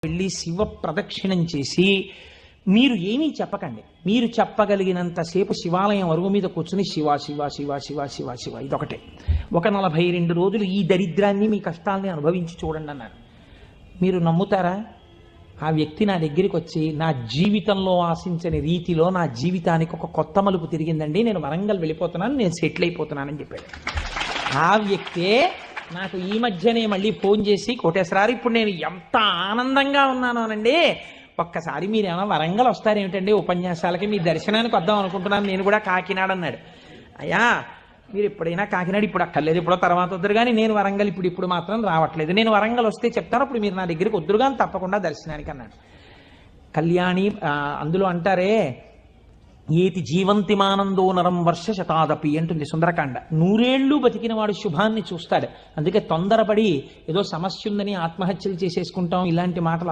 వెళ్ళి శివ ప్రదక్షిణం చేసి మీరు ఏమీ చెప్పకండి. మీరు చెప్పగలిగినంతసేపు శివాలయం అరుగు మీద కూర్చుని శివ శివ శివ శివ శివ శివ ఇదొకటే. ఒక 42 రోజులు ఈ దరిద్రాన్ని మీ కష్టాలని అనుభవించి చూడండి అన్నారు. మీరు నమ్ముతారా? ఆ వ్యక్తి నా దగ్గరికి వచ్చి నా జీవితంలో ఆశించని రీతిలో నా జీవితానికి ఒక కొత్త మలుపు తిరిగిందండి, నేను వరంగల్ వెళ్ళిపోతున్నాను, నేను సెటిల్ అయిపోతున్నానని చెప్పాడు. ఆ వ్యక్తే నాకు ఈ మధ్యనే మళ్ళీ ఫోన్ చేసి, కోటేశ్వరారు ఇప్పుడు నేను ఎంత ఆనందంగా ఉన్నాను అనండి, ఒక్కసారి మీరు ఏమైనా వరంగల్ వస్తారేమిటండి ఉపన్యాసాలకి, మీ దర్శనానికి వద్దాం అనుకుంటున్నాను, నేను కూడా కాకినాడ అన్నాడు. అయ్యా మీరు ఎప్పుడైనా కాకినాడ ఇప్పుడు అక్కర్లేదు, ఎప్పుడో తర్వాత వద్దురు కానీ నేను వరంగల్ ఇప్పుడు మాత్రం రావట్లేదు, నేను వరంగల్ వస్తే చెప్తాను, అప్పుడు మీరు నా దగ్గరికి వద్దురు కానీ తప్పకుండా దర్శనానికి అన్నాడు. కళ్యాణి అందులో అంటారే ఏతి జీవంతిమానందో నరం వర్ష శతాదపి అంటుంది సుందరకాండ. 100 ఏళ్ళు బతికిన వాడు శుభాన్ని చూస్తాడు. అందుకే తొందరపడి ఏదో సమస్య ఉందని ఆత్మహత్యలు చేసేసుకుంటాం ఇలాంటి మాటలు